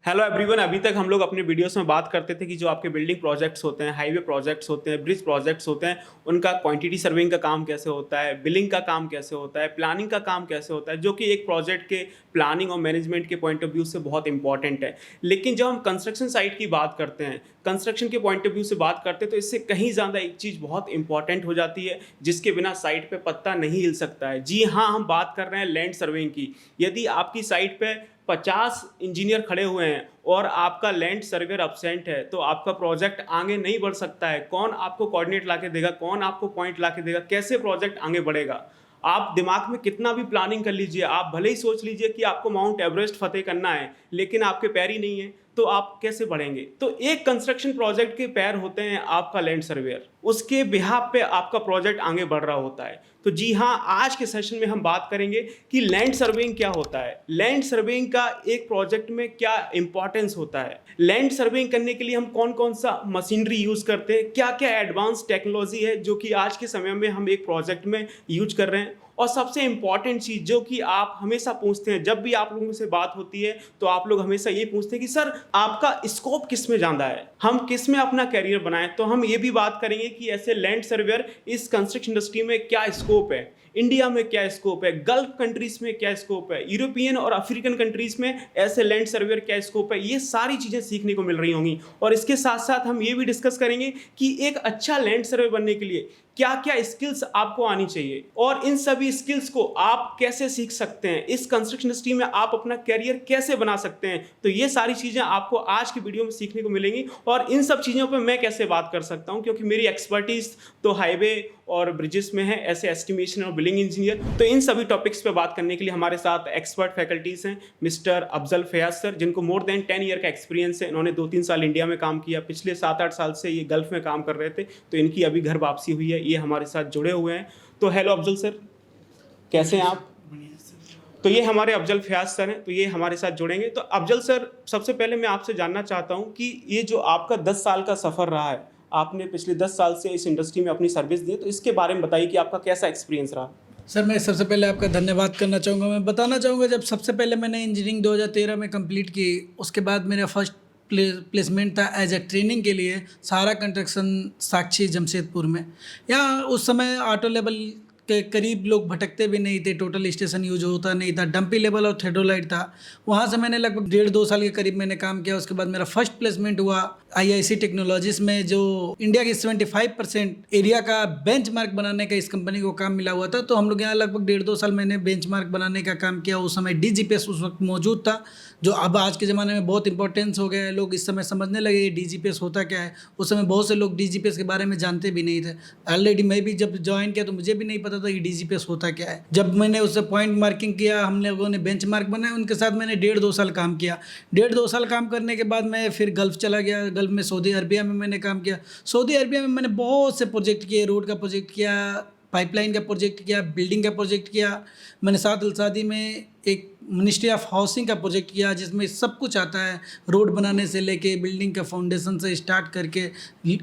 Hello everyone. अभी तक हम लोग अपने वीडियोस में बात करते थे कि जो आपके बिल्डिंग प्रोजेक्ट्स होते हैं, हाईवे प्रोजेक्ट्स होते हैं, ब्रिज प्रोजेक्ट्स होते हैं, उनका क्वांटिटी सर्विंग का काम कैसे होता है, बिलिंग का काम कैसे होता है, प्लानिंग का काम कैसे होता है, जो कि एक प्रोजेक्ट के प्लानिंग और मैनेजमेंट के पॉइंट ऑफ व्यू से बहुत इंपॉर्टेंट है। लेकिन जब हम कंस्ट्रक्शन साइट की बात करते हैं, कंस्ट्रक्शन के पॉइंट ऑफ व्यू से बात करते हैं, तो इससे कहीं ज़्यादा एक चीज़ बहुत इंपॉर्टेंट हो जाती है जिसके बिना साइट पे पत्ता नहीं हिल सकता है। जी हाँ, हम बात कर रहे हैं लैंड सर्वेइंग की। यदि आपकी साइट पे 50 इंजीनियर खड़े हुए हैं और आपका लैंड सर्वेयर अब्सेंट है तो आपका प्रोजेक्ट आगे नहीं बढ़ सकता है। कौन आपको कोऑर्डिनेट लाके देगा, कौन आपको पॉइंट लाके देगा, कैसे प्रोजेक्ट आगे बढ़ेगा? आप दिमाग में कितना भी प्लानिंग कर लीजिए, आप भले ही सोच लीजिए कि आपको माउंट एवरेस्ट फतेह करना है, लेकिन आपके पैर ही नहीं है तो आप कैसे बढ़ेंगे? तो एक कंस्ट्रक्शन प्रोजेक्ट के पैर होते हैं आपका लैंड सर्वेयर, उसके बिहाफ पे आपका प्रोजेक्ट आगे बढ़ रहा होता है। तो जी हाँ, आज के सेशन में हम बात करेंगे कि लैंड सर्वेइंग क्या होता है, लैंड सर्वेइंग का एक प्रोजेक्ट में क्या इंपॉर्टेंस होता है, लैंड सर्वेइंग करने के लिए हम कौन कौन सा मशीनरी यूज करते हैं, क्या क्या एडवांस टेक्नोलॉजी है जो कि आज के समय में हम एक प्रोजेक्ट में यूज कर रहे हैं। और सबसे इंपॉर्टेंट चीज़ जो कि आप हमेशा पूछते हैं, जब भी आप लोगों से बात होती है तो आप लोग हमेशा ये पूछते हैं कि सर आपका स्कोप किस में ज़्यादा है, हम किस में अपना करियर बनाएं। तो हम ये भी बात करेंगे कि ऐसे लैंड सर्वेयर इस कंस्ट्रक्शन इंडस्ट्री में क्या स्कोप है, इंडिया में क्या स्कोप है, गल्फ कंट्रीज में क्या स्कोप है, यूरोपियन और अफ्रीकन कंट्रीज में ऐसे लैंड सर्वेयर क्या स्कोप है। ये सारी चीज़ें सीखने को मिल रही होंगी। और इसके साथ साथ हम ये भी डिस्कस करेंगे कि एक अच्छा लैंड सर्वे बनने के लिए क्या क्या स्किल्स आपको आनी चाहिए और इन सभी स्किल्स को आप कैसे सीख सकते हैं, इस कंस्ट्रक्शन इंडस्ट्री में आप अपना करियर कैसे बना सकते हैं। तो ये सारी चीज़ें आपको आज की वीडियो में सीखने को मिलेंगी। और इन सब चीज़ों पे मैं कैसे बात कर सकता हूं, क्योंकि मेरी एक्सपर्टीज तो हाईवे और ब्रिजेस में है, ऐसे एस्टिमेशन और बिल्डिंग इंजीनियर। तो इन सभी टॉपिक्स पे बात करने के लिए हमारे साथ एक्सपर्ट फैकल्टीज हैं मिस्टर अफजल फयाज सर, जिनको मोर देन 10 ईयर का एक्सपीरियंस है। इन्होंने 2-3 साल इंडिया में काम किया, पिछले 7-8 साल से ये गल्फ में काम कर रहे थे, तो इनकी अभी घर वापसी हुई है, ये हमारे साथ जुड़े हुए हैं। तो हेलो अफजल सर, कैसे हैं आप? तो ये हमारे अफजल फयाज सर हैं, तो ये हमारे साथ जुड़ेंगे। तो अफजल सर, सबसे पहले मैं आपसे जानना चाहता हूं कि ये जो आपका 10 साल का सफ़र रहा है, आपने पिछले 10 साल से इस इंडस्ट्री में अपनी सर्विस दी, तो इसके बारे में बताइए कि आपका कैसा एक्सपीरियंस रहा। सर, मैं सबसे पहले आपका धन्यवाद करना चाहूँगा। मैं बताना चाहूँगा, जब सबसे पहले मैंने इंजीनियरिंग 2013 में कंप्लीट की, उसके बाद मेरा फर्स्ट प्लेसमेंट था एज ए ट्रेनिंग के लिए सहारा कंस्ट्रक्शन साक्षी जमशेदपुर में। यहाँ उस समय ऑटो लेवल के करीब लोग भटकते भी नहीं थे, टोटल स्टेशन यूज होता नहीं था, डंपी लेवल और थ्रेडोलाइट था। वहाँ से मैंने लगभग 1.5-2 साल के करीब मैंने काम किया। उसके बाद मेरा फर्स्ट प्लेसमेंट हुआ IIC टेक्नोलॉजीज में, जो इंडिया के 75% एरिया का बेंचमार्क बनाने का इस कंपनी को काम मिला हुआ था। तो हम लोग यहाँ लगभग 1.5-2 साल मैंने बेंचमार्क बनाने का काम किया। उस समय DGPS उस वक्त मौजूद था, जो अब आज के ज़माने में बहुत इंपॉर्टेंस हो गया है। लोग इस समय समझने लगे ये DGPS होता क्या है। उस समय बहुत से लोग DGPS के बारे में जानते भी नहीं थे। ऑलरेडी मैं भी जब ज्वाइन किया तो मुझे भी नहीं पता था कि DGPS होता क्या है। जब मैंने उससे पॉइंट मार्किंग किया, हम लोगों ने बेंचमार्क बनाया, उनके साथ मैंने 1.5-2 साल काम किया। 1.5-2 साल काम करने के बाद मैं फिर गल्फ़ चला गया। गल्फ़ में सऊदी अरबिया में मैंने काम किया। सऊदी अरबिया में मैंने बहुत से प्रोजेक्ट किए, रोड का प्रोजेक्ट किया, पाइपलाइन का प्रोजेक्ट किया, बिल्डिंग का प्रोजेक्ट किया। मैंने साथ अल-सादी में एक मिनिस्ट्री ऑफ हाउसिंग का प्रोजेक्ट किया, जिसमें सब कुछ आता है, रोड बनाने से लेके बिल्डिंग का फाउंडेशन से स्टार्ट करके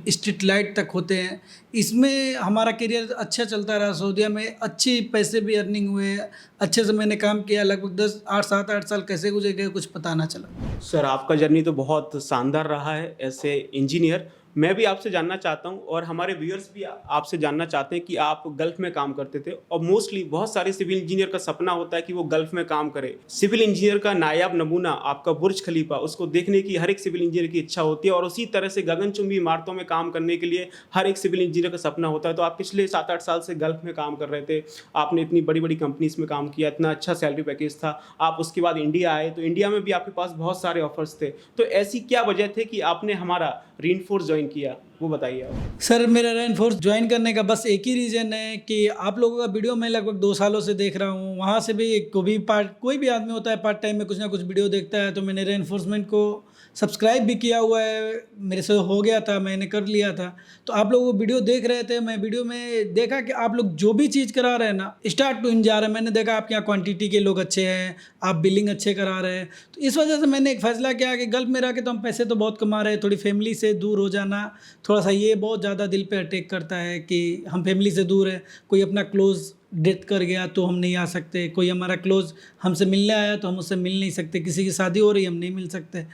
स्ट्रीट लाइट तक होते हैं। इसमें हमारा करियर अच्छा चलता रहा। सऊदीया में अच्छी पैसे भी अर्निंग हुए, अच्छे से मैंने काम किया। लगभग 7-8 साल कैसे गुजर गए कुछ पता ना चला। सर, आपका जर्नी तो बहुत शानदार रहा है ऐसे इंजीनियर। मैं भी आपसे जानना चाहता हूं और हमारे व्यूअर्स भी आपसे जानना चाहते हैं कि आप गल्फ में काम करते थे, और मोस्टली बहुत सारे सिविल इंजीनियर का सपना होता है कि वो गल्फ में काम करे। सिविल इंजीनियर का नायाब नमूना आपका बुर्ज खलीफा, उसको देखने की हर एक सिविल इंजीनियर की इच्छा होती है, और उसी तरह से गगनचुंबी इमारतों में काम करने के लिए हर एक सिविल इंजीनियर का सपना होता है। तो आप पिछले 7-8 साल से गल्फ में काम कर रहे थे, आपने इतनी बड़ी बड़ी कंपनीज में काम किया, इतना अच्छा सैलरी पैकेज था। आप उसके बाद इंडिया आए, तो इंडिया में भी आपके पास बहुत सारे ऑफर्स थे। तो ऐसी क्या वजह थे कि आपने हमारा रीइंफोर्स ज्वाइन किया, वो बताइए आप। सर, मेरा रेनफोर्स ज्वाइन करने का बस एक ही रीज़न है कि आप लोगों का वीडियो मैं लगभग 2 सालों से देख रहा हूँ। वहाँ से भी कोई भी आदमी होता है पार्ट टाइम में कुछ ना कुछ वीडियो देखता है, तो मैंने रेनफोर्समेंट को सब्सक्राइब भी किया हुआ है, मेरे से हो गया था, मैंने कर लिया था। तो आप लोग वो वीडियो देख रहे थे, मैं वीडियो में देखा कि आप लोग जो भी चीज़ करा रहे हैं ना, स्टार्ट टू एंड जा रहे हैं। मैंने देखा आपके यहाँ क्वांटिटी के लोग अच्छे हैं, आप बिलिंग अच्छे करा रहे हैं। तो इस वजह से मैंने एक फ़ैसला किया कि गल्फ में रह के तो हम पैसे तो बहुत कमा रहे हैं, थोड़ी फैमिली से दूर हो जाना, थोड़ा सा ये बहुत ज़्यादा दिल पे अटैक करता है कि हम फैमिली से दूर हैं, कोई अपना क्लोज़ डेथ कर गया तो हम नहीं आ सकते, कोई हमारा क्लोज हमसे मिलने आया तो हम उससे मिल नहीं सकते, किसी की शादी हो रही हम नहीं मिल सकते।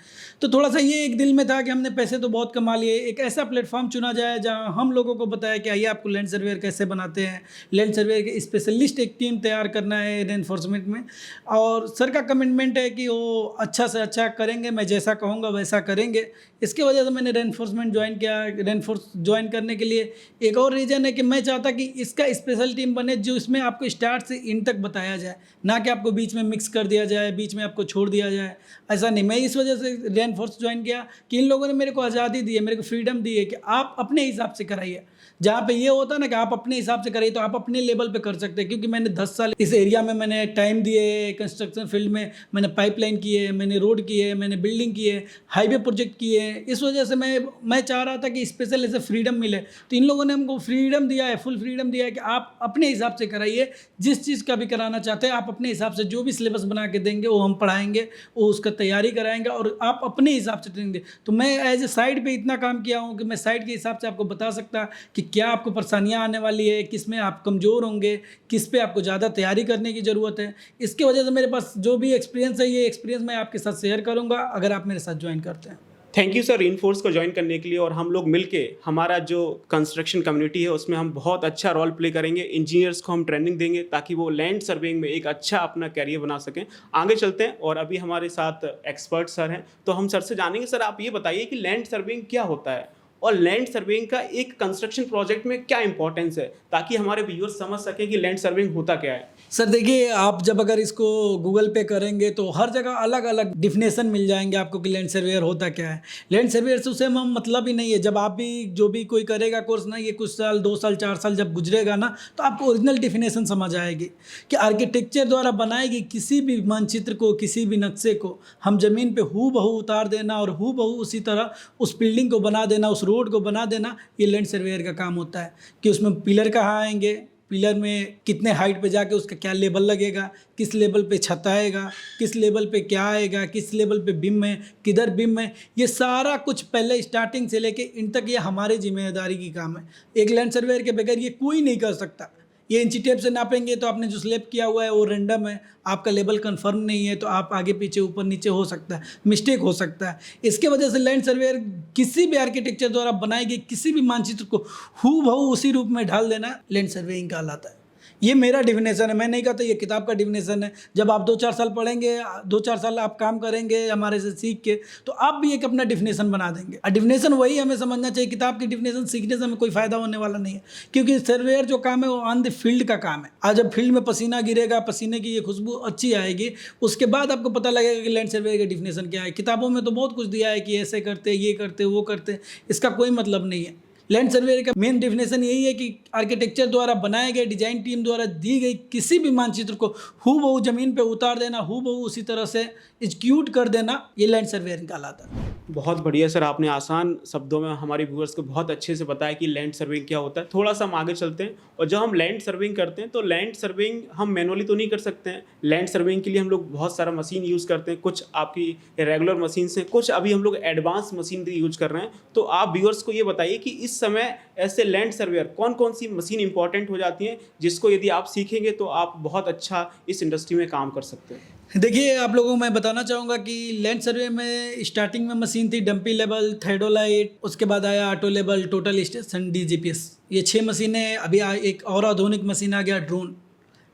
तो थोड़ा सा ये एक दिल में था कि हमने पैसे तो बहुत कमा लिए, एक ऐसा प्लेटफॉर्म चुना जाए जहाँ हम लोगों को बताया कि आइए आपको लैंड सर्वेयर कैसे बनाते हैं, लैंड सर्वेयर के स्पेशलिस्ट एक टीम तैयार करना है रेनफोर्समेंट में। और सर का कमिटमेंट है कि वो अच्छा से अच्छा करेंगे, मैं जैसा कहूँगा वैसा करेंगे। इसकी वजह से मैंने रेनफोर्समेंट ज्वाइन किया। रेनफोर्स ज्वाइन करने के लिए एक और रीज़न है कि मैं चाहता कि इसका स्पेशल टीम बने जो इसमें आपको स्टार्ट से इन तक बताया जाए, ना कि आपको बीच में मिक्स कर दिया जाए, बीच में आपको छोड़ दिया जाए, ऐसा नहीं। मैं इस वजह से रेनफोर्स ज्वाइन किया कि इन लोगों ने मेरे को आज़ादी दी है, मेरे को फ्रीडम दी है कि आप अपने हिसाब से कराइए। जहाँ पे ये होता है ना कि आप अपने हिसाब से कराइए तो आप अपने लेवल पे कर सकते हैं, क्योंकि मैंने 10 साल इस एरिया में मैंने टाइम दिए, कंस्ट्रक्शन फील्ड में मैंने पाइपलाइन किए, मैंने रोड किए, मैंने बिल्डिंग किए, हाईवे प्रोजेक्ट किए। इस वजह से मैं चाह रहा था कि स्पेशल ऐसे फ्रीडम मिले, तो इन लोगों ने हमको फ्रीडम दिया है, फुल फ्रीडम दिया है कि आप अपने हिसाब से कराइए, जिस चीज़ का भी कराना चाहते हैं आप अपने हिसाब से, जो भी सिलेबस बना के देंगे वो हम पढ़ाएंगे, वो उसका तैयारी कराएंगे और आप अपने हिसाब से ट्रेनिंग दें। तो मैं एज ए साइड पे इतना काम किया हूँ कि मैं साइड के हिसाब से आपको बता सकता कि क्या आपको परेशानियाँ आने वाली है, किस में आप कमज़ोर होंगे, किस पे आपको ज़्यादा तैयारी करने की ज़रूरत है। इसकी वजह से मेरे पास जो भी एक्सपीरियंस है, ये एक्सपीरियंस मैं आपके साथ शेयर करूँगा अगर आप मेरे साथ ज्वाइन करते हैं। थैंक यू सर रेनफोर्स को ज्वाइन करने के लिए, और हम लोग मिलके हमारा जो कंस्ट्रक्शन कम्युनिटी है उसमें हम बहुत अच्छा रोल प्ले करेंगे। इंजीनियर्स को हम ट्रेनिंग देंगे ताकि वो लैंड सर्वेइंग में एक अच्छा अपना कैरियर बना सकें। आगे चलते हैं और अभी हमारे साथ एक्सपर्ट सर हैं, तो हम सर से जानेंगे। सर आप ये बताइए कि लैंड सर्वेइंग क्या होता है और लैंड सर्वेइंग का एक कंस्ट्रक्शन प्रोजेक्ट में क्या इंपॉर्टेंस है, ताकि हमारे व्यूअर्स समझ सकें कि लैंड सर्वेइंग होता क्या है। सर देखिए, आप जब अगर इसको गूगल पे करेंगे तो हर जगह अलग अलग डिफिनेशन मिल जाएंगे आपको कि लैंड सर्वेयर होता क्या है। लैंड सर्वेयर से उसे हम मतलब ही नहीं है। जब आप भी जो भी कोई करेगा कोर्स ना, ये कुछ साल 2 साल 4 साल जब गुजरेगा ना, तो आपको ओरिजिनल डिफिनेशन समझ आएगी कि आर्किटेक्चर द्वारा बनाएगी किसी भी मानचित्र को, किसी भी नक्शे को हम ज़मीन पे हू बहू उतार देना और हू बहू उसी तरह उस बिल्डिंग को बना देना, उस रोड को बना देना, ये लैंड सर्वेयर का काम होता है। कि उसमें पिलर कहाँ आएंगे, पिलर में कितने हाइट पे जाके उसका क्या लेवल लगेगा, किस लेवल पे छत आएगा, किस लेवल पे क्या आएगा, किस लेवल पे बीम है, किधर बीम है, ये सारा कुछ पहले स्टार्टिंग से लेके इन तक ये हमारी जिम्मेदारी की काम है। एक लैंड सर्वेयर के बगैर ये कोई नहीं कर सकता। ये इंची टेप से नापेंगे तो आपने जो स्लैब किया हुआ है वो रेंडम है, आपका लेवल कंफर्म नहीं है, तो आप आगे पीछे ऊपर नीचे हो सकता है, मिस्टेक हो सकता है। इसके वजह से लैंड सर्वेयर किसी भी आर्किटेक्चर द्वारा बनाई गई किसी भी मानचित्र को हूबहू उसी रूप में ढाल देना लैंड सर्वेइंग कहलाता है। ये मेरा डिफिनेशन है, मैं नहीं कहता ये किताब का डिफिनेशन है। जब आप 2-4 साल पढ़ेंगे, 2-4 साल आप काम करेंगे हमारे से सीख के, तो आप भी एक अपना डिफिनेशन बना देंगे। और डिफिनेशन वही हमें समझना चाहिए, किताब की डिफिनेशन सीखने से हमें कोई फ़ायदा होने वाला नहीं है, क्योंकि सर्वेयर जो काम है वो ऑन द फील्ड का काम है। आज जब फील्ड में पसीना गिरेगा, पसीने की ये खुशबू अच्छी आएगी, उसके बाद आपको पता लगेगा कि लैंड सर्वेयर का डिफिनेशन क्या है। किताबों में तो बहुत कुछ दिया है कि ऐसे करते, ये करते, वो करते, इसका कोई मतलब नहीं है। लैंड सर्वेयर का मेन डेफिनेशन यही है कि आर्किटेक्चर द्वारा बनाए गए, डिजाइन टीम द्वारा दी गई किसी भी मानचित्र को हूबहू जमीन पे उतार देना, हूबहू उसी तरह से एग्जीक्यूट कर देना, ये लैंड सर्वेयर कहलाता है। बहुत बढ़िया सर, आपने आसान शब्दों में हमारे व्यूअर्स को बहुत अच्छे से बताया कि लैंड सर्वेइंग क्या होता है। थोड़ा सा हम आगे चलते हैं, और जब हम लैंड सर्वेइंग करते हैं तो लैंड सर्वेइंग हम मैनुअली तो नहीं कर सकते हैं। लैंड सर्वेइंग के लिए हम लोग बहुत सारा मशीन यूज़ करते हैं, कुछ आपकी रेगुलर मशीन से, कुछ अभी हम लोग एडवांस मशीन यूज कर रहे हैं। तो आप व्यूअर्स को ये बताइए कि इस समय ऐसे लैंड सर्वेयर कौन कौन सी मशीन इंपॉर्टेंट हो जाती हैं, जिसको यदि आप सीखेंगे तो आप बहुत अच्छा इस इंडस्ट्री में काम कर सकते हैं। देखिए, आप लोगों को मैं बताना चाहूँगा कि लैंड सर्वे में स्टार्टिंग में मशीन थी डंपी लेवल, थेडोलाइट, उसके बाद आया auto level, total station, DGPS। ये 6 मशीनें। अभी एक और आधुनिक मशीन आ गया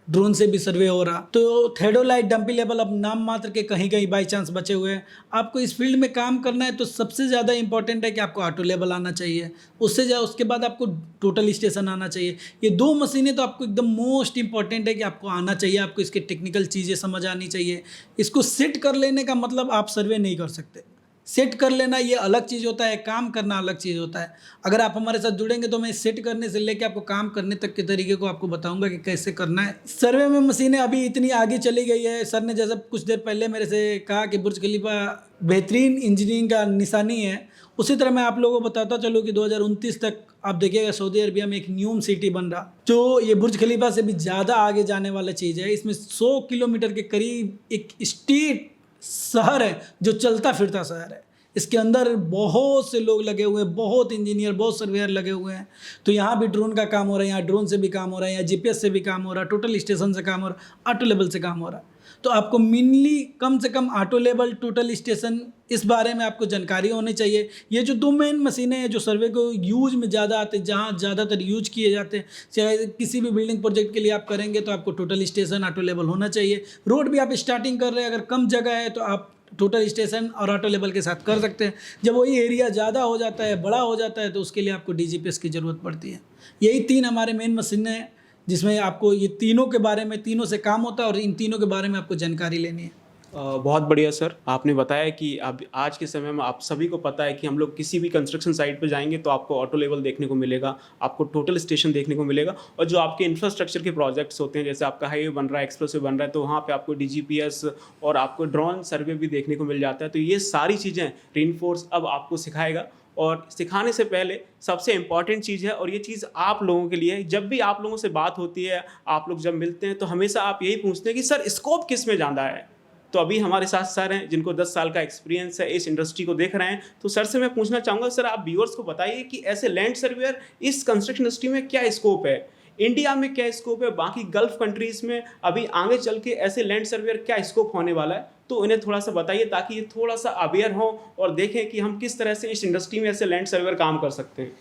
ड्रोन से भी सर्वे हो रहा। तो थेडोलाइट, डंपी लेवल अब नाम मात्र के कहीं कहीं बाई चांस बचे हुए हैं। आपको इस फील्ड में काम करना है तो सबसे ज़्यादा इंपॉर्टेंट है कि आपको ऑटो लेवल आना चाहिए, उसके बाद आपको टोटल स्टेशन आना चाहिए। ये 2 मशीनें तो आपको एकदम मोस्ट इंपॉर्टेंट है कि आपको आना चाहिए, आपको इसके टेक्निकल चीज़ें समझ आनी चाहिए। इसको सेट कर लेने का मतलब आप सर्वे नहीं कर सकते। सेट कर लेना ये अलग चीज़ होता है, काम करना अलग चीज़ होता है। अगर आप हमारे साथ जुड़ेंगे तो मैं सेट करने से लेके आपको काम करने तक के तरीके को आपको बताऊंगा कि कैसे करना है। सर्वे में मशीनें अभी इतनी आगे चली गई है। सर ने जैसा कुछ देर पहले मेरे से कहा कि बुर्ज खलीफा बेहतरीन इंजीनियरिंग का निशानी है, उसी तरह मैं आप लोगों को बताता चलूँ कि 2029 तक आप देखिएगा सऊदी अरबिया में एक न्यूम सिटी बन रहा, जो ये बुर्ज खलीफा से भी ज़्यादा आगे जाने वाला चीज़ है। इसमें 100 किलोमीटर के करीब एक स्ट्रीट शहर है जो चलता फिरता शहर है। इसके अंदर बहुत से लोग लगे हुए हैं, बहुत इंजीनियर, बहुत सर्वेयर लगे हुए हैं। तो यहाँ भी ड्रोन का काम हो रहा है, यहाँ ड्रोन से भी काम हो रहा है, यहाँ जीपीएस से भी काम हो रहा है, टोटल स्टेशन से काम हो रहा है, ऑटो लेवल से काम हो रहा है। तो आपको मेनली कम से कम ऑटो लेवल, टोटल स्टेशन, इस बारे में आपको जानकारी होनी चाहिए। ये जो दो मेन मशीनें हैं जो सर्वे को यूज में ज़्यादा आते हैं, जहाँ ज़्यादातर यूज किए जाते हैं, चाहे किसी भी बिल्डिंग प्रोजेक्ट के लिए आप करेंगे तो आपको टोटल स्टेशन, ऑटो लेवल होना चाहिए। रोड भी आप स्टार्टिंग कर रहे हैं, अगर कम जगह है तो आप टोटल स्टेशन और ऑटो लेवल के साथ कर सकते हैं। जब वही एरिया ज़्यादा हो जाता है, बड़ा हो जाता है, तो उसके लिए आपको डीजीपीएस की ज़रूरत पड़ती है। यही 3 हमारे मेन मशीनें हैं जिसमें आपको ये तीनों के बारे में, तीनों से काम होता है और इन तीनों के बारे में आपको जानकारी लेनी है। बहुत बढ़िया सर, आपने बताया कि अब आज के समय में आप सभी को पता है कि हम लोग किसी भी कंस्ट्रक्शन साइट पे जाएंगे तो आपको ऑटो लेवल देखने को मिलेगा, आपको टोटल स्टेशन देखने को मिलेगा, और जो आपके इंफ्रास्ट्रक्चर के प्रोजेक्ट्स होते हैं, जैसे आपका हाईवे बन रहा है, एक्सप्रेसवे बन रहा है, तो वहाँ पे आपको डीजीपीएस और आपको ड्रोन सर्वे भी देखने को मिल जाता है। तो ये सारी चीज़ें रेनफोर्स अब आपको सिखाएगा, और सिखाने से पहले सबसे इम्पॉर्टेंट चीज़ है, और ये चीज़ आप लोगों के लिए, जब भी आप लोगों से बात होती है, आप लोग जब मिलते हैं तो हमेशा आप यही पूछते हैं कि सर स्कोप किस में ज़्यादा है। तो अभी हमारे साथ सर हैं जिनको 10 साल का एक्सपीरियंस है, इस इंडस्ट्री को देख रहे हैं। तो सर से मैं पूछना चाहूँगा, सर आप व्यूअर्स को बताइए कि ऐसे लैंड सर्वेयर इस कंस्ट्रक्शन इंडस्ट्री में क्या स्कोप है, इंडिया में क्या स्कोप है, बाकी गल्फ कंट्रीज़ में अभी आगे चल के ऐसे लैंड सर्वेयर क्या स्कोप होने वाला है, तो इन्हें थोड़ा सा बताइए ताकि ये थोड़ा सा अवेयर हो और देखें कि हम किस तरह से इस इंडस्ट्री में ऐसे लैंड सर्वेयर काम कर सकते हैं।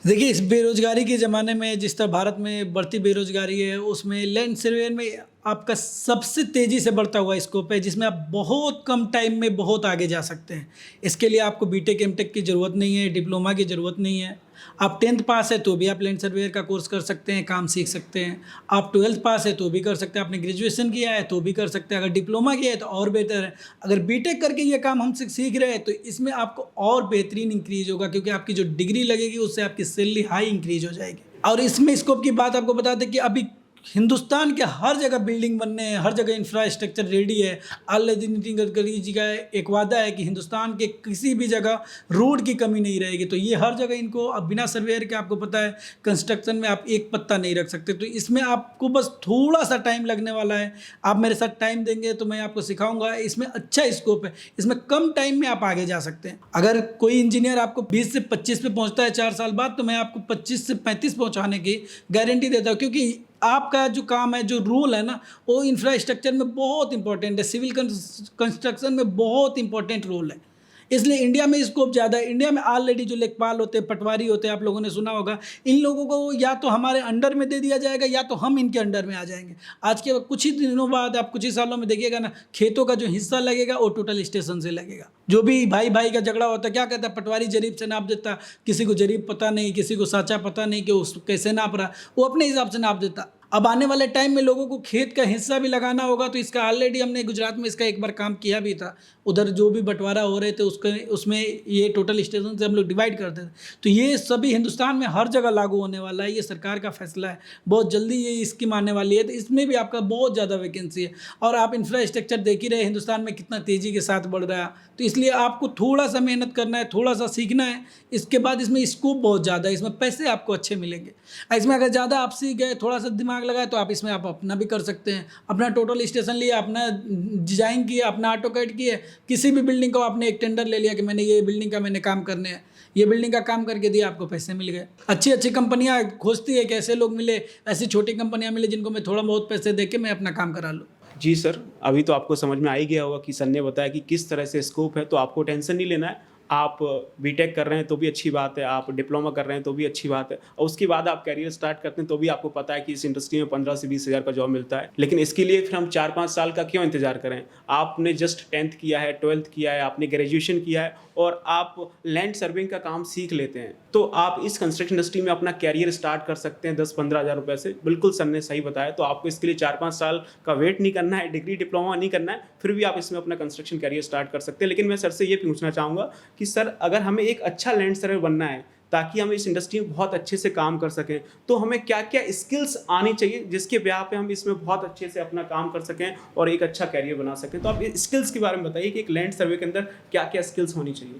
देखिए, इस बेरोजगारी के ज़माने में जिस तरह भारत में बढ़ती बेरोजगारी है, उसमें लैंड सर्वेयर में आपका सबसे तेज़ी से बढ़ता हुआ स्कोप है, जिसमें आप बहुत कम टाइम में बहुत आगे जा सकते हैं। इसके लिए आपको बीटेक एमटेक की ज़रूरत नहीं है, डिप्लोमा की ज़रूरत नहीं है। आप 10th पास है तो भी आप लैंड सर्वेयर का कोर्स कर सकते हैं, काम सीख सकते हैं। आप 12th पास है तो भी कर सकते हैं, आपने ग्रेजुएशन किया है तो भी कर सकते हैं, अगर डिप्लोमा किया है तो और बेहतर है। अगर बीटेक करके ये काम हमसे सीख रहे हैं तो इसमें आपको और बेहतरीन इंक्रीज होगा, क्योंकि आपकी जो डिग्री लगेगी उससे आपकी सैलरी हाई इंक्रीज हो जाएगी। और इसमें स्कोप की बात आपको बता दें कि अभी हिंदुस्तान के हर जगह बिल्डिंग बनने हैं, हर जगह इंफ्रास्ट्रक्चर रेडी है। ऑलरेडी नितिन गडकरी जी का एक वादा है कि हिंदुस्तान के किसी भी जगह रोड की कमी नहीं रहेगी। तो ये हर जगह इनको, अब बिना सर्वेयर के आपको पता है कंस्ट्रक्शन में आप एक पत्ता नहीं रख सकते। तो इसमें आपको बस थोड़ा सा टाइम लगने वाला है। आप मेरे साथ टाइम देंगे तो मैं आपको सिखाऊंगा। इसमें अच्छा स्कोप है, इसमें कम टाइम में आप आगे जा सकते हैं। अगर कोई इंजीनियर आपको 20 से 25 पे पहुँचता है 4 साल बाद, तो मैं आपको 25 से 35 पहुँचाने की गारंटी देता हूँ, क्योंकि आपका जो काम है, जो रोल है ना, वो इंफ्रास्ट्रक्चर में बहुत इंपॉर्टेंट है, सिविल कंस्ट्रक्शन में बहुत इंपॉर्टेंट रोल है। इसलिए इंडिया में स्कोप ज़्यादा है। इंडिया में ऑलरेडी जो लेखपाल होते हैं, पटवारी होते हैं, आप लोगों ने सुना होगा, इन लोगों को या तो हमारे अंडर में दे दिया जाएगा या तो हम इनके अंडर में आ जाएंगे। आज के कुछ ही दिनों बाद, आप कुछ ही सालों में देखिएगा ना, खेतों का जो हिस्सा लगेगा वो टोटल स्टेशन से लगेगा। जो भी भाई भाई का झगड़ा होता है, क्या कहता है, पटवारी जरीब से नाप देता, किसी को जरीब पता नहीं, किसी को साचा पता नहीं कि उस कैसे नाप रहा, वो अपने हिसाब से नाप देता। अब आने वाले टाइम में लोगों को खेत का हिस्सा भी लगाना होगा, तो इसका ऑलरेडी हमने गुजरात में इसका एक बार काम किया भी था। उधर जो भी बंटवारा हो रहे थे उसमें ये टोटल स्टेशन से हम लोग डिवाइड करते थे। तो ये सभी हिंदुस्तान में हर जगह लागू होने वाला है। ये सरकार का फैसला है, बहुत जल्दी ये स्कीम आने वाली है। तो इसमें भी आपका बहुत ज़्यादा वैकेंसी है। और आप इंफ्रास्ट्रक्चर देख ही रहे हिंदुस्तान में कितना तेज़ी के साथ बढ़ रहा है। तो इसलिए आपको थोड़ा सा मेहनत करना है, थोड़ा सा सीखना है। इसके बाद इसमें स्कोप बहुत ज़्यादा है, इसमें पैसे आपको अच्छे मिलेंगे। इसमें अगर ज़्यादा आप सीख गए, थोड़ा सा दिमाग लगाए, तो आप इसमें आप अपना भी कर सकते हैं। अपना टोटल स्टेशन लिया, अपना डिजाइन किया, अपना ऑटो कैड किए, किसी भी बिल्डिंग को आपने एक टेंडर ले लिया कि मैंने ये बिल्डिंग का मैंने काम करने हैं, ये बिल्डिंग का काम करके दिया, आपको पैसे मिल गए। अच्छी अच्छी कंपनियां खोजती है कि ऐसे लोग मिले, ऐसी छोटी कंपनियां मिले जिनको मैं थोड़ा बहुत पैसे दे के मैं अपना काम करा लूँ। जी सर, अभी तो आपको समझ में आ ही गया होगा कि सर ने बताया कि किस तरह से स्कोप है, तो आपको टेंशन नहीं लेना है। आप बीटेक कर रहे हैं तो भी अच्छी बात है, आप डिप्लोमा कर रहे हैं तो भी अच्छी बात है, और उसके बाद आप कैरियर स्टार्ट करते हैं तो भी आपको पता है कि इस इंडस्ट्री में 15 से 20 हज़ार का जॉब मिलता है। लेकिन इसके लिए फिर हम 4-5 साल का क्यों इंतजार करें? आपने जस्ट 10th किया है, 12th किया है, आपने ग्रेजुएशन किया है और आप लैंड सर्विंग का काम सीख लेते हैं, तो आप इस कंस्ट्रक्शन इंडस्ट्री में अपना कैरियर स्टार्ट कर सकते हैं 10-15 हज़ार रुपये से। बिल्कुल सर ने सही बताया। तो आपको इसके लिए 4-5 साल का वेट नहीं करना है, डिग्री डिप्लोमा नहीं करना है, फिर भी आप इसमें अपना कंस्ट्रक्शन कैरियर स्टार्ट कर सकते हैं। लेकिन मैं सर से ये पूछना चाहूँगा कि सर, अगर हमें एक अच्छा लैंड सर्वेयर बनना है ताकि हम इस इंडस्ट्री में बहुत अच्छे से काम कर सकें, तो हमें क्या क्या स्किल्स आनी चाहिए जिसके ब्याह पे हम इसमें बहुत अच्छे से अपना काम कर सकें और एक अच्छा कैरियर बना सकें? तो आप स्किल्स के बारे में बताइए कि एक लैंड सर्वे के अंदर क्या क्या स्किल्स होनी चाहिए।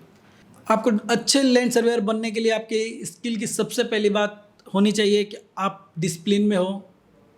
आपको अच्छे लैंड सर्वेयर बनने के लिए आपके स्किल की सबसे पहली बात होनी चाहिए कि आप डिसिप्लिन में हो,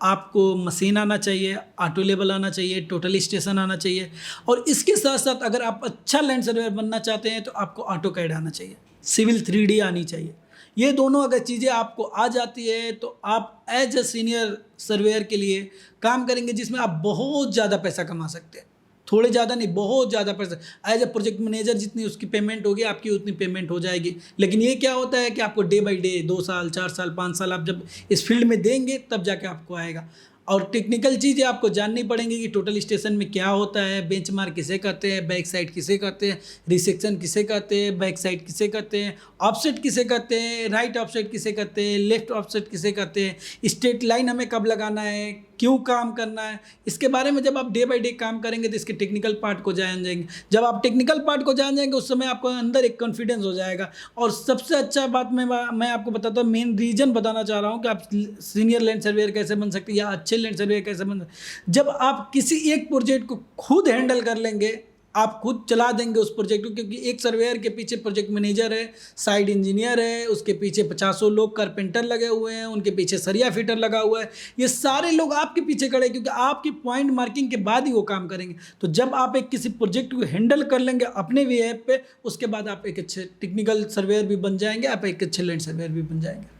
आपको मशीन आना चाहिए, ऑटो लेवल आना चाहिए, टोटल स्टेशन आना चाहिए, और इसके साथ साथ अगर आप अच्छा लैंड सर्वेयर बनना चाहते हैं तो आपको ऑटो कैड आना चाहिए, सिविल 3D आनी चाहिए। ये दोनों अगर चीज़ें आपको आ जाती है तो आप एज अ सीनियर सर्वेयर के लिए काम करेंगे, जिसमें आप बहुत ज़्यादा पैसा कमा सकते हैं। थोड़े ज़्यादा नहीं, बहुत ज़्यादा पैसा। एज अ प्रोजेक्ट मैनेजर जितनी उसकी पेमेंट होगी, आपकी उतनी पेमेंट हो जाएगी। लेकिन ये क्या होता है कि आपको डे बाई डे 2 साल 4 साल 5 साल आप जब इस फील्ड में देंगे तब जाके आपको आएगा। और टेक्निकल चीज़ें आपको जाननी पड़ेंगी कि टोटल स्टेशन में क्या होता है, बेंचमार्क किसे कहते हैं, बैक साइड किसे कहते हैं, रिसेक्शन किसे कहते हैं, बैक साइड किसे कहते हैं, ऑफसेट किसे कहते हैं, राइट ऑफसेट किसे कहते हैं, लेफ्ट ऑफसेट किसे कहते हैं, स्ट्रेट लाइन हमें कब लगाना है, क्यों काम करना है, इसके बारे में जब आप डे बाय डे काम करेंगे तो इसके टेक्निकल पार्ट को जान जाएंगे। जब आप टेक्निकल पार्ट को जान जाएंगे उस समय आपको अंदर एक कॉन्फिडेंस हो जाएगा। और सबसे अच्छा बात मैं आपको बताता हूँ, मेन रीज़न बताना चाह रहा हूँ कि आप सीनियर लैंड सर्वेयर कैसे बन सकते हैं या अच्छे लैंड सर्वेयर कैसे बन सकते। जब आप किसी एक प्रोजेक्ट को खुद हैंडल कर लेंगे, आप खुद चला देंगे उस प्रोजेक्ट को, क्योंकि एक सर्वेयर के पीछे प्रोजेक्ट मैनेजर है, साइड इंजीनियर है, उसके पीछे 50 लोग कारपेंटर लगे हुए हैं, उनके पीछे सरिया फिटर लगा हुआ है। ये सारे लोग आपके पीछे खड़े हैं क्योंकि आपकी पॉइंट मार्किंग के बाद ही वो काम करेंगे। तो जब आप एक किसी प्रोजेक्ट को हैंडल कर लेंगे अपने वे पे, उसके बाद आप एक अच्छे टेक्निकल सर्वेयर भी बन जाएंगे, आप एक अच्छे लैंड सर्वेयर भी बन जाएंगे।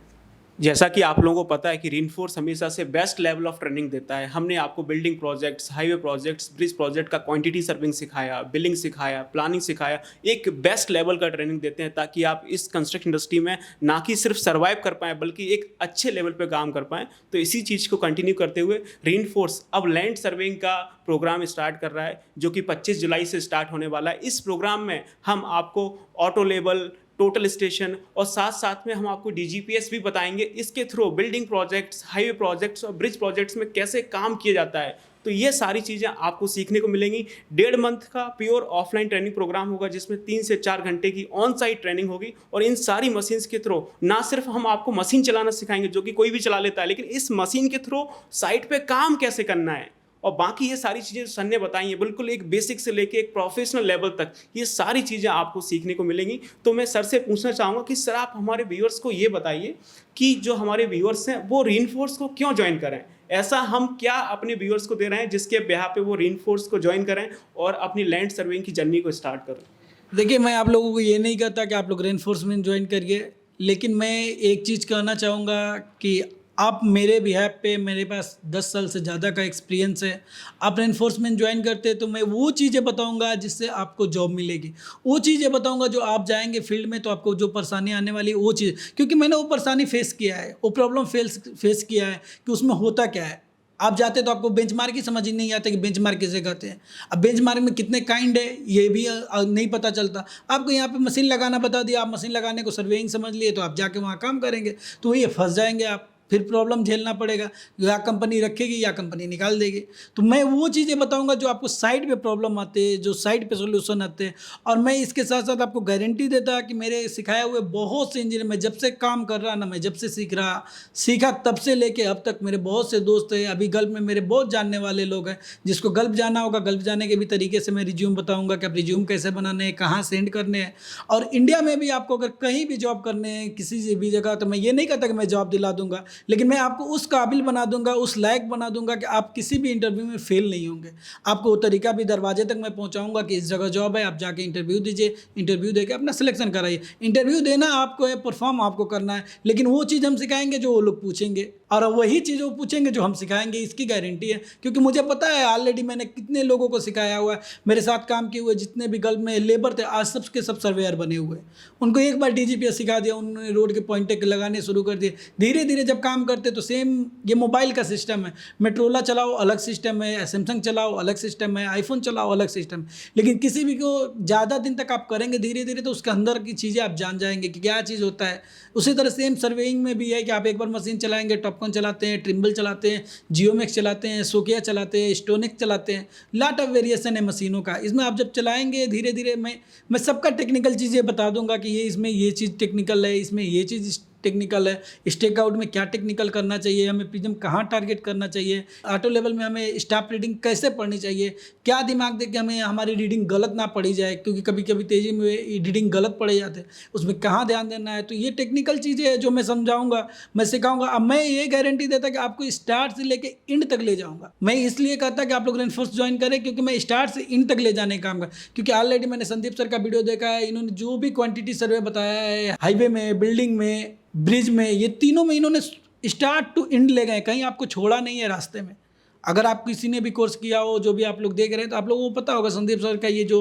जैसा कि आप लोगों को पता है कि रीइंफोर्स हमेशा से बेस्ट लेवल ऑफ ट्रेनिंग देता है। हमने आपको building projects, highway projects, bridge project का क्वांटिटी सर्विंग सिखाया, बिलिंग सिखाया, प्लानिंग सिखाया। एक बेस्ट लेवल का ट्रेनिंग देते हैं ताकि आप इस कंस्ट्रक्शन इंडस्ट्री में ना कि सिर्फ सर्वाइव कर पाएँ बल्कि एक अच्छे लेवल पे काम कर पाएँ। तो इसी चीज़ को कंटिन्यू करते हुए रीइंफोर्स अब लैंड सर्वेइंग का प्रोग्राम स्टार्ट कर रहा है, जो कि 25 जुलाई से स्टार्ट होने वाला है। इस प्रोग्राम में हम आपको ऑटो लेवल, टोटल स्टेशन और साथ साथ में हम आपको DGPS भी बताएंगे। इसके through building projects, highway projects और ब्रिज प्रोजेक्ट्स में कैसे काम किया जाता है। तो ये सारी चीज़ें आपको सीखने को मिलेंगी। 1.5 मंथ का प्योर ऑफलाइन ट्रेनिंग प्रोग्राम होगा, जिसमें 3 से 4 घंटे की ऑन साइट ट्रेनिंग होगी। और इन सारी मशीन्स के थ्रू ना सिर्फ हम आपको मशीन चलाना सिखाएंगे, जो कि कोई भी चला लेता है, लेकिन इस मशीन के थ्रू साइट पे काम कैसे करना है और बाकी ये सारी चीज़ें सर ने बताई हैं, बिल्कुल एक बेसिक से लेके एक प्रोफेशनल लेवल तक ये सारी चीज़ें आपको सीखने को मिलेंगी। तो मैं सर से पूछना चाहूँगा कि सर आप हमारे व्यूअर्स को ये बताइए कि जो हमारे व्यूअर्स हैं वो रीइंफोर्स को क्यों ज्वाइन करें। ऐसा हम क्या अपने व्यूअर्स को दे रहे हैं जिसके बिहाफ पे वो रीइंफोर्स को ज्वाइन करें और अपनी लैंड सर्वेइंग की जर्नी को स्टार्ट करें। देखिए, मैं आप लोगों को ये नहीं कहता कि आप लोग रेनफोर्समेंट ज्वाइन करिए, लेकिन मैं एक चीज़ कहना चाहूँगा कि आप मेरे बिहाफ पे, मेरे पास 10 साल से ज़्यादा का एक्सपीरियंस है। आप रेनफोर्समेंट ज्वाइन करते हैं तो मैं वो चीज़ें बताऊँगा जिससे आपको जॉब मिलेगी, वो चीज़ें बताऊँगा जो आप जाएंगे फील्ड में तो आपको जो परेशानी आने वाली है वो चीज़, क्योंकि मैंने वो परेशानी फेस किया है, वो प्रॉब्लम फेस किया है कि उसमें होता क्या है। आप जाते तो आपको बेंचमार्क ही समझ ही नहीं आता कि बेंचमार्क किसे कहते हैं। अब बेंचमार्क में कितने काइंड है ये भी नहीं पता चलता। आपको यहाँ पे मशीन लगाना बता दिया, आप मशीन लगाने को सर्वेइंग समझ लिए तो आप जाके वहाँ काम करेंगे, तो ये फंस जाएंगे आप, फिर प्रॉब्लम झेलना पड़ेगा, या कंपनी रखेगी या कंपनी निकाल देगी। तो मैं वो चीज़ें बताऊंगा जो आपको साइट पे प्रॉब्लम आते हैं, जो साइट पे सोल्यूशन आते हैं। और मैं इसके साथ साथ आपको गारंटी देता कि मेरे सिखाए हुए बहुत से इंजीनियर, मैं जब से काम कर रहा ना, मैं जब से सीखा तब से लेके अब तक मेरे बहुत से दोस्त हैं। अभी गल्फ में मेरे बहुत जानने वाले लोग हैं, जिसको गल्फ जाना होगा, गल्फ जाने के भी तरीके से मैं रिज्यूम बताऊँगा कि आप रिज्यूम कैसे बनाने हैं, कहाँ सेंड करने हैं। और इंडिया में भी आपको अगर कहीं भी जॉब करने हैं किसी भी जगह, तो मैं ये नहीं कहता कि मैं जॉब दिला दूंगा, लेकिन मैं आपको उस काबिल बना दूंगा, उस लायक बना दूंगा कि आप किसी भी इंटरव्यू में फेल नहीं होंगे। आपको वो तरीका भी दरवाजे तक मैं पहुंचाऊंगा कि इस जगह जॉब है, आप जाके इंटरव्यू दीजिए, इंटरव्यू देके अपना सिलेक्शन कराइए। इंटरव्यू देना आपको है, परफॉर्म आपको करना है, लेकिन वो चीज़ हम सिखाएंगे जो वो लोग पूछेंगे और वही चीज़ वो पूछेंगे जो हम सिखाएंगे, इसकी गारंटी है। क्योंकि मुझे पता है ऑलरेडी मैंने कितने लोगों को सिखाया हुआ है, मेरे साथ काम किए हुए जितने भी गल्फ में लेबर थे, आज सब के सब सर्वेयर बने हुए हैं। उनको एक बार DGPS सिखा दिया, उन्होंने रोड के पॉइंटे लगाने शुरू कर दिए। धीरे धीरे जब काम करते तो सेम ये मोबाइल का सिस्टम है, मेट्रोला चलाओ अलग सिस्टम है, सैमसंग चलाओ अलग सिस्टम है, आईफोन चलाओ अलग सिस्टम है। लेकिन किसी भी को ज़्यादा दिन तक आप करेंगे धीरे धीरे तो उसके अंदर की चीज़ें आप जान जाएंगे कि क्या चीज़ होता है। उसी तरह सेम सर्वेइंग में भी है कि आप एक बार मशीन चलाएंगे, टॉपकॉन चलाते हैं, ट्रिम्बल चलाते हैं, जियोमैक्स चलाते हैं, सोकिया चलाते हैं, स्टोनिक्स चलाते हैं, लॉट ऑफ वेरिएशन है मशीनों का। इसमें आप जब चलाएंगे धीरे धीरे मैं सबका टेक्निकल चीज़ें बता दूंगा कि ये इसमें ये चीज़ टेक्निकल है, इसमें ये चीज़ टेक्निकल है, स्टेक आउट में क्या टेक्निकल करना चाहिए, हमें प्रिज्म कहाँ टारगेट करना चाहिए, ऑटो लेवल में हमें स्टाफ रीडिंग कैसे पढ़नी चाहिए, क्या दिमाग दे के हमें हमारी रीडिंग गलत ना पढ़ी जाए, क्योंकि कभी कभी तेज़ी में रीडिंग गलत पढ़े जाते हैं, उसमें कहाँ ध्यान देना है। तो ये टेक्निकल चीज़ें हैं जो मैं समझाऊंगा, मैं सिखाऊंगा। अब मैं ये गारंटी देता कि आपको स्टार्ट से लेके एंड तक ले जाऊंगा। मैं इसलिए कहता कि आप लोग रेनफोर्स ज्वाइन करें, क्योंकि मैं स्टार्ट से एंड तक ले जाने का काम कर, क्योंकि ऑलरेडी मैंने संदीप सर का वीडियो देखा है, इन्होंने जो भी क्वांटिटी सर्वे बताया है, हाईवे में, बिल्डिंग में, ब्रिज में, ये तीनों में इन्होंने स्टार्ट टू एंड ले गए, कहीं आपको छोड़ा नहीं है रास्ते में। अगर आप किसी ने भी कोर्स किया हो, जो भी आप लोग देख रहे हैं, तो आप लोगों को पता होगा संदीप सर का ये जो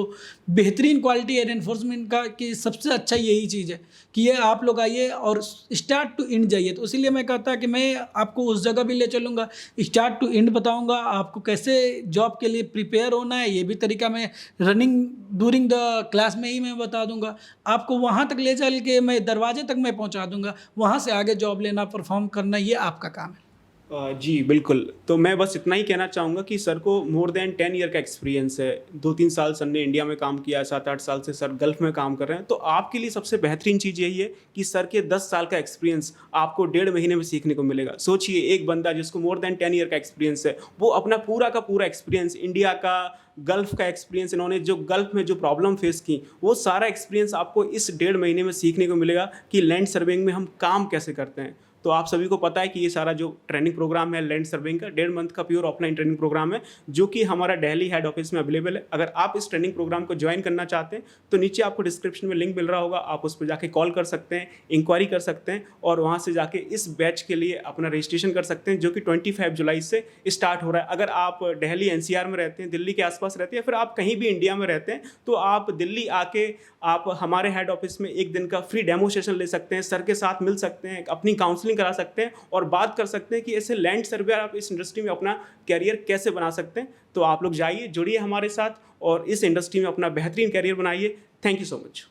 बेहतरीन क्वालिटी है रेनफोर्समेंट का, कि सबसे अच्छा यही चीज़ है कि ये आप लोग आइए और स्टार्ट टू एंड जाइए। तो इसीलिए मैं कहता कि मैं आपको उस जगह भी ले चलूँगा, स्टार्ट टू एंड बताऊँगा, आपको कैसे जॉब के लिए प्रिपेयर होना है, ये भी तरीका मैं रनिंग ड्यूरिंग द क्लास में ही मैं बता दूँगा। आपको वहाँ तक ले चल के मैं दरवाजे तक मैं पहुँचा दूँगा, वहाँ से आगे जॉब लेना, परफॉर्म करना, ये आपका काम है। जी बिल्कुल। तो मैं बस इतना ही कहना चाहूँगा कि सर को मोर देन 10 ईयर का एक्सपीरियंस है। 2-3 साल सर ने इंडिया में काम किया है, 7-8 साल से सर गल्फ़ में काम कर रहे हैं। तो आपके लिए सबसे बेहतरीन चीज़ यही है कि सर के 10 साल का एक्सपीरियंस आपको 1.5 महीने में सीखने को मिलेगा। सोचिए, एक बंदा जिसको मोर देन 10 ईयर का एक्सपीरियंस है, वो अपना पूरा का पूरा एक्सपीरियंस, इंडिया का, गल्फ़ का एक्सपीरियंस, इन्होंने जो गल्फ़ में जो प्रॉब्लम फेस की, वो सारा एक्सपीरियंस आपको इस 1.5 महीने में सीखने को मिलेगा कि लैंड सर्वेइंग में हम काम कैसे करते हैं। तो आप सभी को पता है कि ये सारा जो ट्रेनिंग प्रोग्राम है लैंड सर्वेइंग का, 1.5 मंथ का प्योर ऑफलाइन ट्रेनिंग प्रोग्राम है, जो कि हमारा दिल्ली हेड ऑफिस में अवेलेबल है। अगर आप इस ट्रेनिंग प्रोग्राम को ज्वाइन करना चाहते हैं तो नीचे आपको डिस्क्रिप्शन में लिंक मिल रहा होगा, आप उस पर जाके कॉल कर सकते हैं, इंक्वायरी कर सकते हैं और वहाँ से जाके इस बैच के लिए अपना रजिस्ट्रेशन कर सकते हैं, जो कि 25 जुलाई से स्टार्ट हो रहा है। अगर आप दिल्ली NCR में रहते हैं, दिल्ली के आसपास रहते हैं, फिर आप कहीं भी इंडिया में रहते हैं, तो आप दिल्ली आके आप हमारे हेड ऑफिस में 1 दिन का फ्री डेमो सेशन ले सकते हैं, सर के साथ मिल सकते हैं, अपनी काउंसलिंग करा सकते हैं और बात कर सकते हैं कि ऐसे लैंड सर्वे आप इस इंडस्ट्री में अपना कैरियर कैसे बना सकते हैं। तो आप लोग जाइए, जुड़िए हमारे साथ और इस इंडस्ट्री में अपना बेहतरीन कैरियर बनाइए। Thank you so much.